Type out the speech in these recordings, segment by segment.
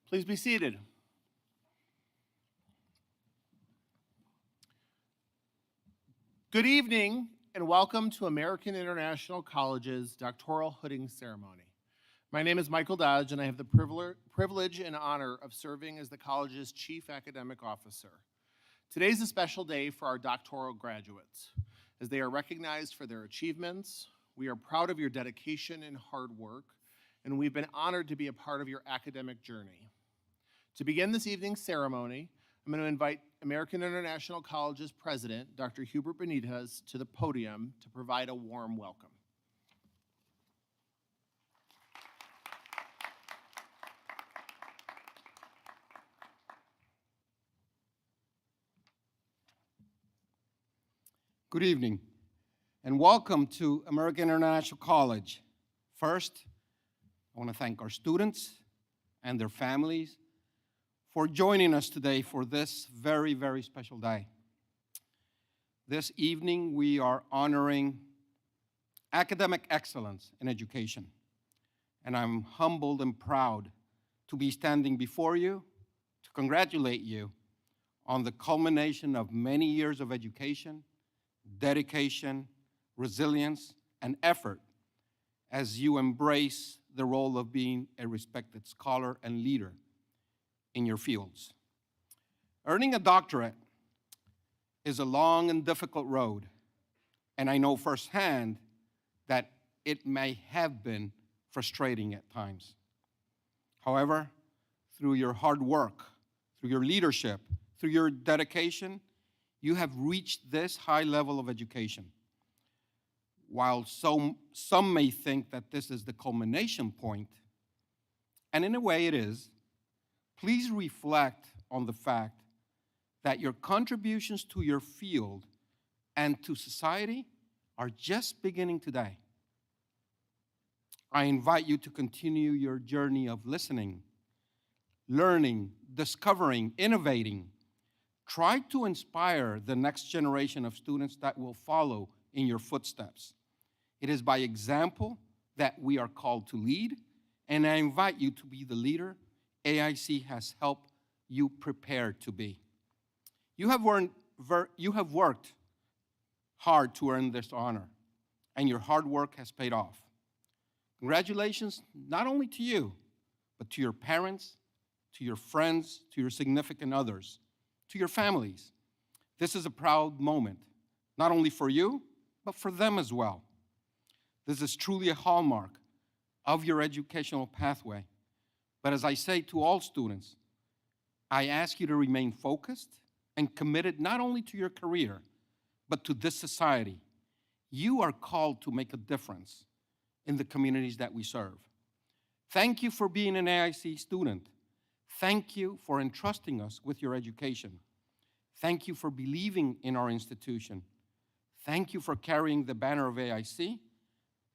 Please be seated. Good evening and welcome to American International College's doctoral hooding ceremony. My name is Michael Dodge and I have the privilege and honor of serving as the college's Chief Academic Officer. Today's a special day for our doctoral graduates. As they are recognized for their achievements, we are proud of your dedication and hard work, and we've been honored to be a part of your academic journey. To begin this evening's ceremony, I'm going to invite American International College's president, Dr. Hubert Benitez, to the podium to provide a warm welcome. Good evening, and welcome to American International College. First, I want to thank our students and their families for joining us today for this very, very special day. This evening, we are honoring academic excellence in education, and I'm humbled and proud to be standing before you to congratulate you on the culmination of many years of education, dedication, resilience, and effort as you embrace the role of being a respected scholar and leader in your fields. Earning a doctorate is a long and difficult road, and I know firsthand that it may have been frustrating at times. However, through your hard work, through your leadership, through your dedication, you have reached this high level of education. While some may think that this is the culmination point, and in a way it is, please reflect on the fact that your contributions to your field and to society are just beginning today. I invite you to continue your journey of listening, learning, discovering, innovating. Try to inspire the next generation of students that will follow in your footsteps. It is by example that we are called to lead, and I invite you to be the leader AIC has helped you prepare to be. You have worked hard to earn this honor, and your hard work has paid off. Congratulations, not only to you, but to your parents, to your friends, to your significant others, to your families. This is a proud moment, not only for you, but for them as well. This is truly a hallmark of your educational pathway. But as I say to all students, I ask you to remain focused and committed not only to your career, but to this society. You are called to make a difference in the communities that we serve. Thank you for being an AIC student. Thank you for entrusting us with your education. Thank you for believing in our institution. Thank you for carrying the banner of AIC.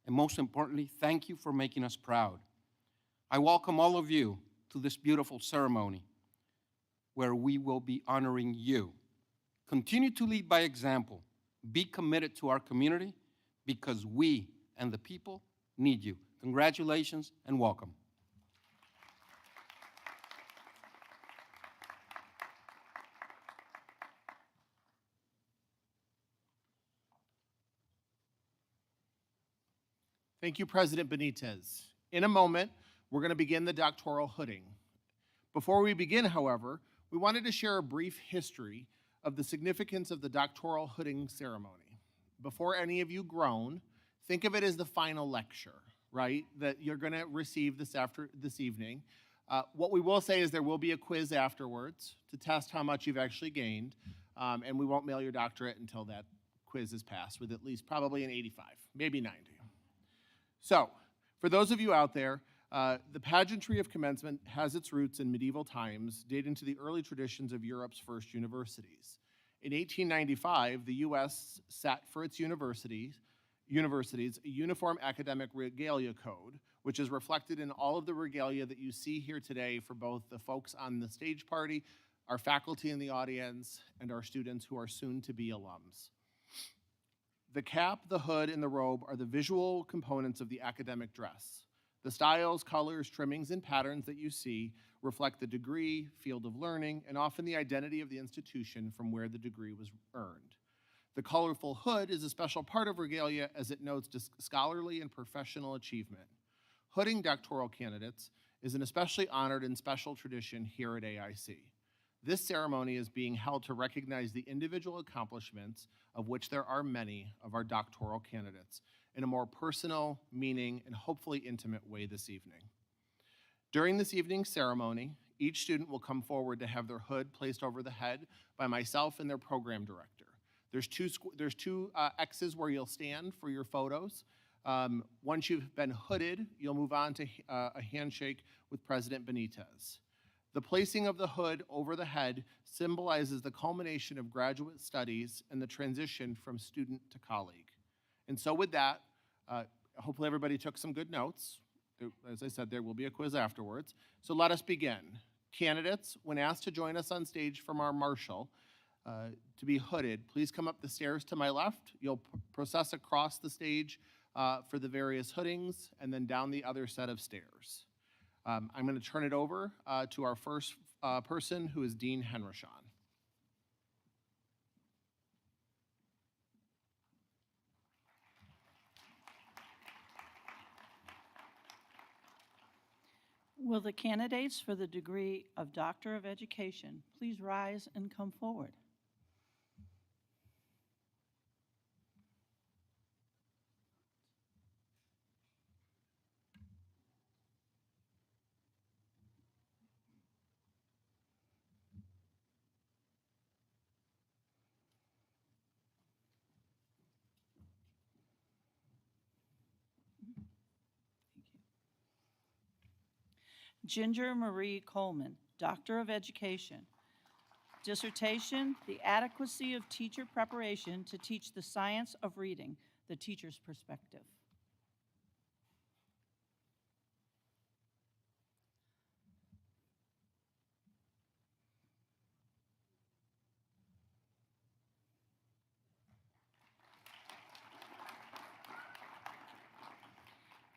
And most importantly, thank you for making us proud. I welcome all of you to this beautiful ceremony where we will be honoring you. Continue to lead by example. Be committed to our community because we and the people need you. Congratulations and welcome. Thank you, President Benitez. In a moment, we're going to begin the doctoral hooding. Before we begin, however, we wanted to share a brief history of the significance of the doctoral hooding ceremony. Before any of you groan, think of it as the final lecture, right, that you're going to receive this evening. What we will say is there will be a quiz afterwards to test how much you've actually gained, and we won't mail your doctorate until that quiz is passed with at least probably an 85, maybe 90. So, for those of you out there, the pageantry of commencement has its roots in medieval times, dating to the early traditions of Europe's first universities. In 1895, the U.S. set for its universities a uniform academic regalia code, which is reflected in all of the regalia that you see here today for both the folks on the stage party, our faculty in the audience, and our students who are soon to be alums. The cap, the hood, and the robe are the visual components of the academic dress. The styles, colors, trimmings, and patterns that you see reflect the degree, field of learning, and often the identity of the institution from where the degree was earned. The colorful hood is a special part of regalia as it notes scholarly and professional achievement. Hooding doctoral candidates is an especially honored and special tradition here at AIC. This ceremony is being held to recognize the individual accomplishments, of which there are many, of our doctoral candidates in a more personal, meaning, and hopefully intimate way this evening. During this evening's ceremony, each student will come forward to have their hood placed over the head by myself and their program director. There's two X's where you'll stand for your photos. Once you've been hooded, you'll move on to a handshake with President Benitez. The placing of the hood over the head symbolizes the culmination of graduate studies and the transition from student to colleague. And so with that, hopefully everybody took some good notes. As I said, there will be a quiz afterwards. So let us begin. Candidates, when asked to join us on stage from our marshal to be hooded, please come up the stairs to my left. You'll process across the stage for the various hoodings and then down the other set of stairs. I'm going to turn it over to our first person, who is Dean Henrishon. Will the candidates for the degree of Doctor of Education please rise and come forward? Ginger Marie Coleman, Doctor of Education. Dissertation, The Adequacy of Teacher Preparation to Teach the Science of Reading, the Teacher's Perspective.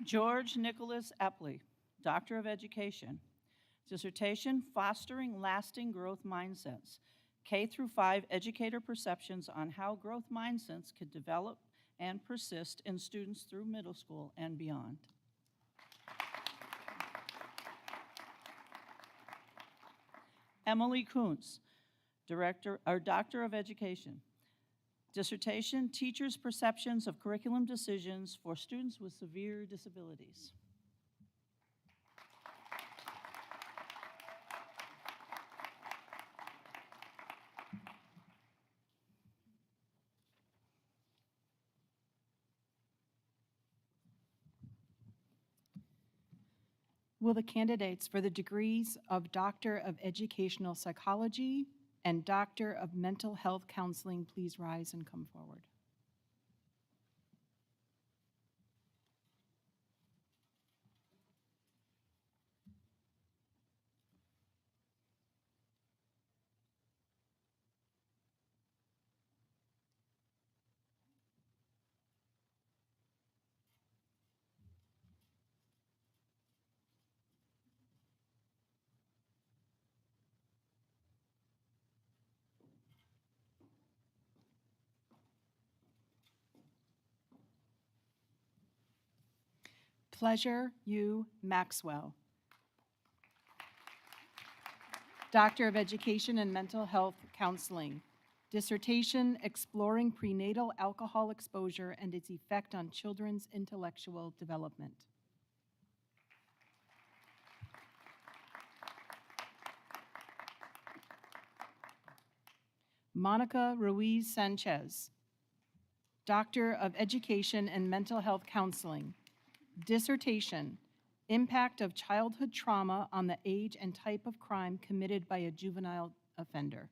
George Nicholas Epley, Doctor of Education. Dissertation, Fostering Lasting Growth Mindsets, K-5 Educator Perceptions on How Growth Mindsets could develop and persist in students through middle school and beyond. Emily Kuntz, Doctor of Education. Dissertation, Teachers' Perceptions of Curriculum Decisions for Students with Severe Disabilities. Will the candidates for the degrees of Doctor of Educational Psychology and Doctor of Mental Health Counseling please rise and come forward? Pleasure U. Maxwell, Doctor of Education and Mental Health Counseling. Dissertation exploring prenatal alcohol exposure and its effect on children's intellectual development. Monica Ruiz Sanchez, Doctor of Education and Mental Health Counseling. Dissertation, impact of childhood trauma on the age and type of crime committed by a juvenile offender.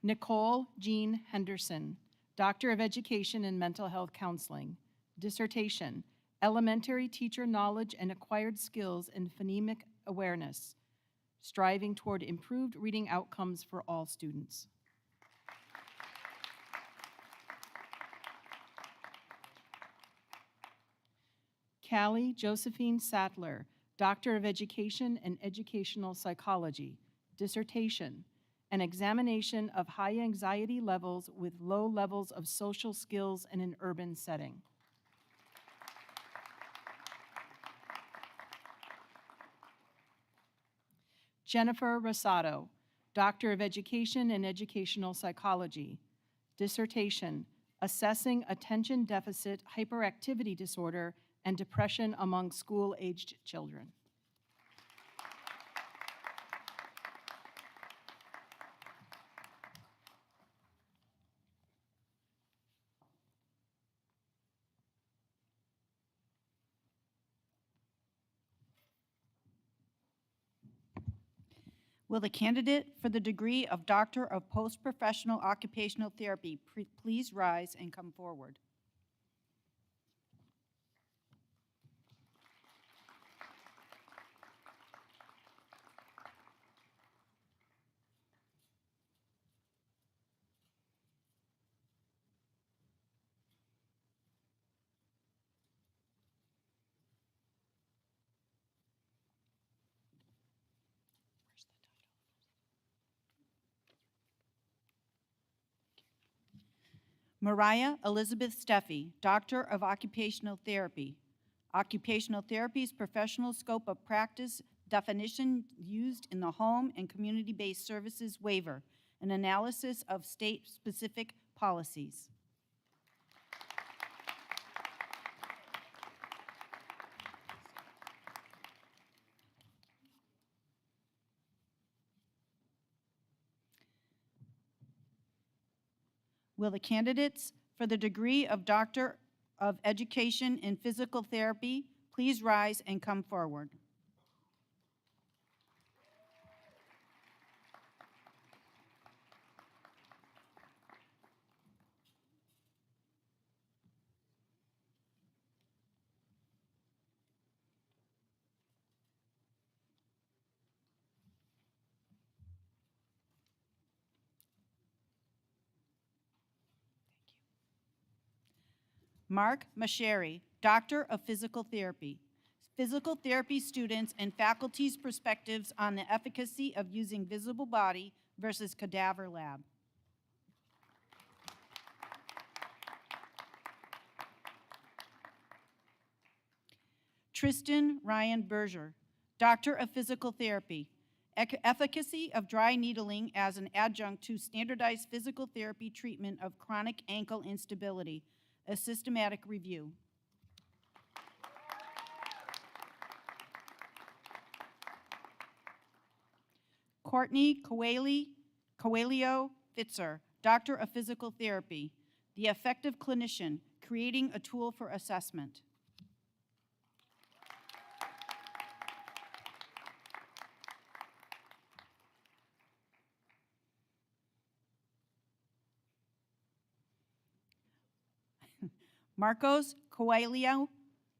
Nicole Jean Henderson, Doctor of Education and Mental Health Counseling. Dissertation, elementary teacher knowledge and acquired skills in phonemic awareness, striving toward improved reading outcomes for all students. Callie Josephine Sattler, Doctor of Education and Educational Psychology. Dissertation, an examination of high anxiety levels with low levels of social skills in an urban setting. Jennifer Rosado, Doctor of Education and Educational Psychology. Dissertation, assessing attention deficit hyperactivity disorder and depression among school-aged children. Will the candidate for the degree of Doctor of Post-Professional Occupational Therapy please rise and come forward? Mariah Elizabeth Steffi, Doctor of Occupational Therapy. Occupational therapy's professional scope of practice definition used in the home and community-based services waiver, an analysis of state-specific policies. Will the candidates for the degree of Doctor of Education in Physical Therapy please rise and come forward? Mark Masheri, Doctor of Physical Therapy. Physical therapy students and faculty's perspectives on the efficacy of using visible body versus cadaver lab. Tristan Ryan Berger, Doctor of Physical Therapy. Efficacy of dry needling as an adjunct to standardized physical therapy treatment of chronic ankle instability. A systematic review. Courtney Coelho Fitzer, Doctor of Physical Therapy. The effective clinician, creating a tool for assessment. Marcos Coelho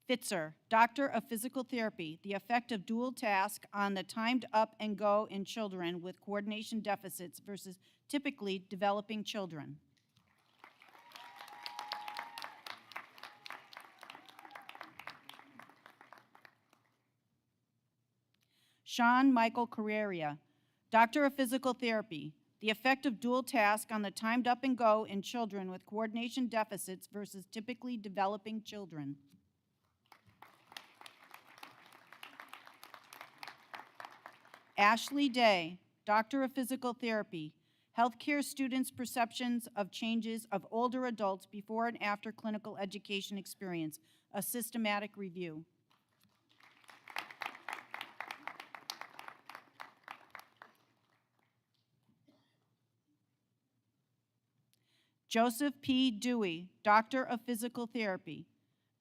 Fitzer, Doctor of Physical Therapy, the effect of dual task on the timed up and go in children with coordination deficits versus typically developing children. Sean Michael Carreria, Doctor of Physical Therapy, the effect of dual task on the timed up and go in children with coordination deficits versus typically developing children. Ashley Day, Doctor of Physical Therapy, healthcare students' perceptions of changes of older adults before and after clinical education experience, a systematic review. Joseph P. Dewey, Doctor of Physical Therapy,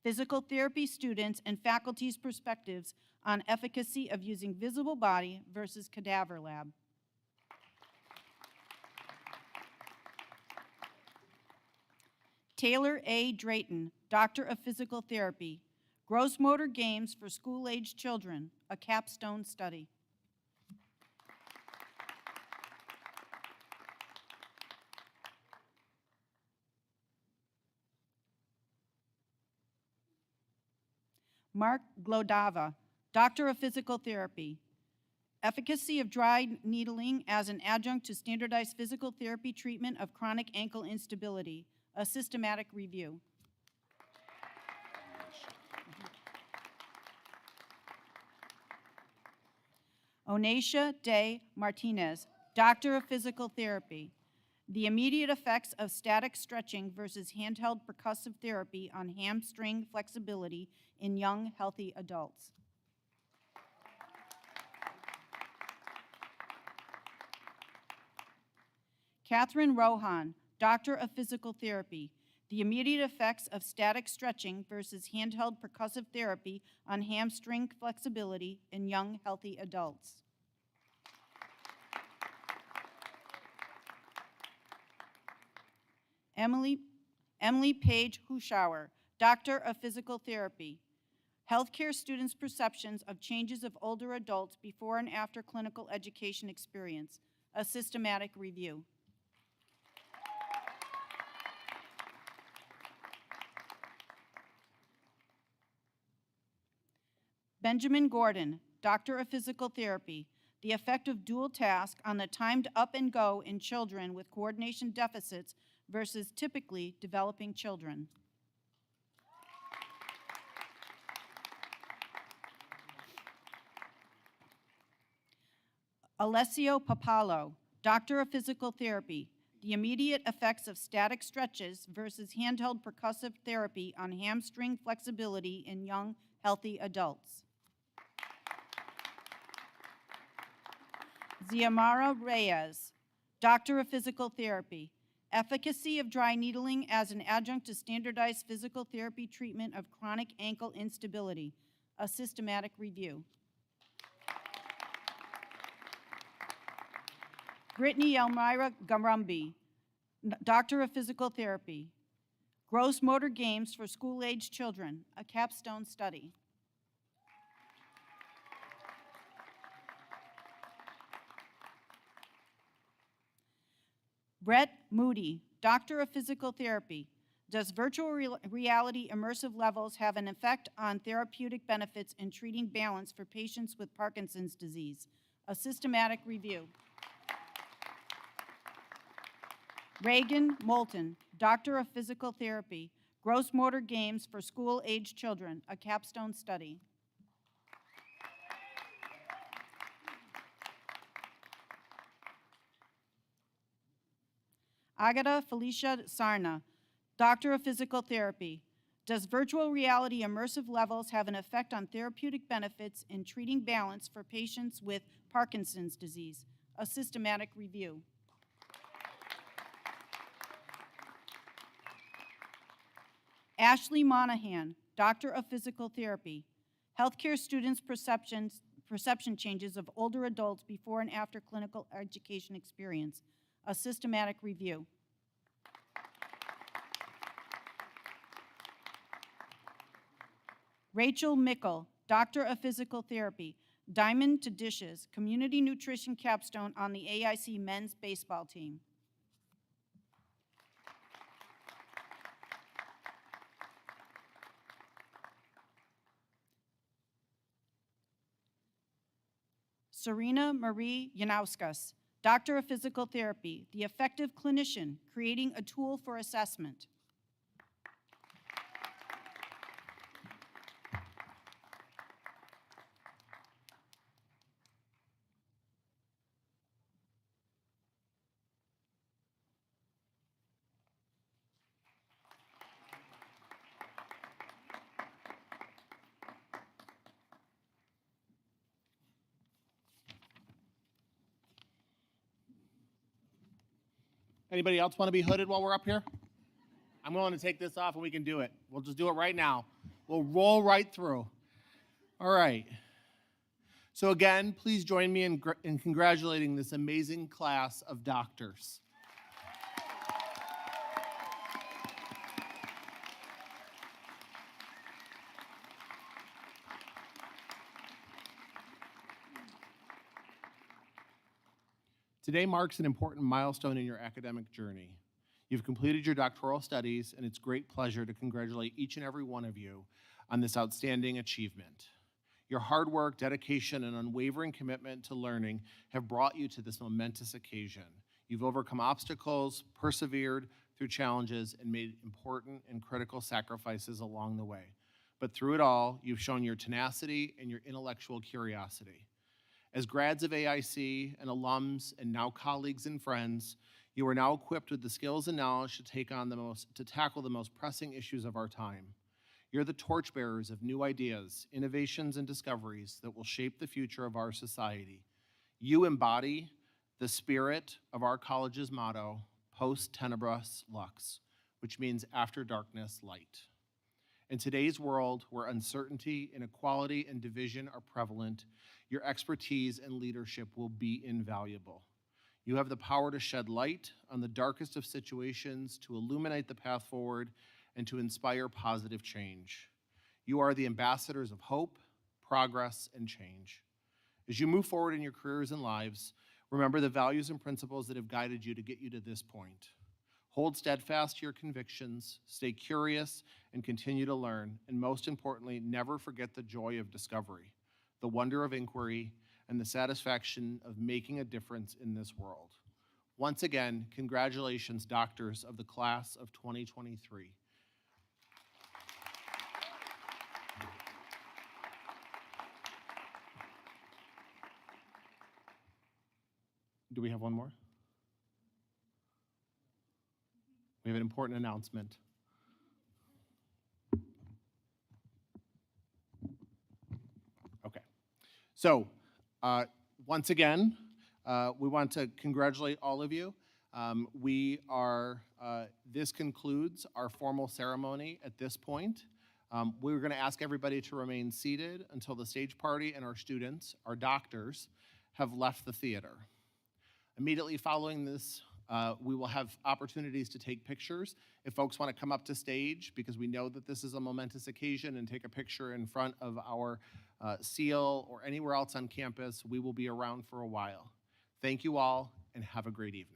physical therapy students and faculty's perspectives on efficacy of using visible body versus cadaver lab. Taylor A. Drayton, Doctor of Physical Therapy, gross motor games for school-aged children, a capstone study. Mark Glodava, Doctor of Physical Therapy, efficacy of dry needling as an adjunct to standardized physical therapy treatment of chronic ankle instability, a systematic review. Onacia Day Martinez, Doctor of Physical Therapy, the immediate effects of static stretching versus handheld percussive therapy on hamstring flexibility in young, healthy adults. Catherine Rohan, Doctor of Physical Therapy, the immediate effects of static stretching versus handheld percussive therapy on hamstring flexibility in young, healthy adults. Emily Page Hushauer, Doctor of Physical Therapy, healthcare students' perceptions of changes of older adults before and after clinical education experience, a systematic review. Benjamin Gordon, Doctor of Physical Therapy, the effect of dual task on the timed up and go in children with coordination deficits versus typically developing children. Alessio Papalo, Doctor of Physical Therapy, the immediate effects of static stretches versus handheld percussive therapy on hamstring flexibility in young, healthy adults. Xiomara Reyes, Doctor of Physical Therapy, efficacy of dry needling as an adjunct to standardized physical therapy treatment of chronic ankle instability, a systematic review. Brittany Elmira Garumbi, Doctor of Physical Therapy, gross motor games for school-aged children, a capstone study. Brett Moody, Doctor of Physical Therapy, does virtual reality immersive levels have an effect on therapeutic benefits in treating balance for patients with Parkinson's disease, a systematic review. Reagan Moulton, Doctor of Physical Therapy, gross motor games for school-aged children, a capstone study. Agata Felicia Sarna, Doctor of Physical Therapy, does virtual reality immersive levels have an effect on therapeutic benefits in treating balance for patients with Parkinson's disease, a systematic review. Ashley Monahan, Doctor of Physical Therapy, Healthcare Students' Perception Changes of Older Adults Before and After Clinical Education Experience, a systematic review. Rachel Mickle, Doctor of Physical Therapy, Diamond to Dishes, Community Nutrition Capstone on the AIC Men's Baseball Team. Serena Marie Yanauskas, Doctor of Physical Therapy, the Effective Clinician, Creating a Tool for Assessment. Anybody else want to be hooded while we're up here? I'm willing to take this off and we can do it. We'll just do it right now. We'll roll right through. All right. So again, please join me in congratulating this amazing class of doctors. Today marks an important milestone in your academic journey. You've completed your doctoral studies, and it's a great pleasure to congratulate each and every one of you on this outstanding achievement. Your hard work, dedication, and unwavering commitment to learning have brought you to this momentous occasion. You've overcome obstacles, persevered through challenges, and made important and critical sacrifices along the way. But through it all, you've shown your tenacity and your intellectual curiosity. As grads of AIC and alums and now colleagues and friends, you are now equipped with the skills and knowledge to tackle the most pressing issues of our time. You're the torchbearers of new ideas, innovations, and discoveries that will shape the future of our society. You embody the spirit of our college's motto, Post Tenebras Lux, which means after darkness, light. In today's world, where uncertainty, inequality, and division are prevalent, your expertise and leadership will be invaluable. You have the power to shed light on the darkest of situations, to illuminate the path forward, and to inspire positive change. You are the ambassadors of hope, progress, and change. As you move forward in your careers and lives, remember the values and principles that have guided you to get you to this point. Hold steadfast to your convictions, stay curious, and continue to learn, and most importantly, never forget the joy of discovery, the wonder of inquiry, and the satisfaction of making a difference in this world. Once again, congratulations, doctors of the class of 2023. Do we have one more? We have an important announcement. Okay. So, once again, we want to congratulate all of you. This concludes our formal ceremony at this point. We're going to ask everybody to remain seated until the stage party and our students, our doctors, have left the theater. Immediately following this, we will have opportunities to take pictures. If folks want to come up to stage, because we know that this is a momentous occasion, and take a picture in front of our seal or anywhere else on campus, we will be around for a while. Thank you all, and have a great evening.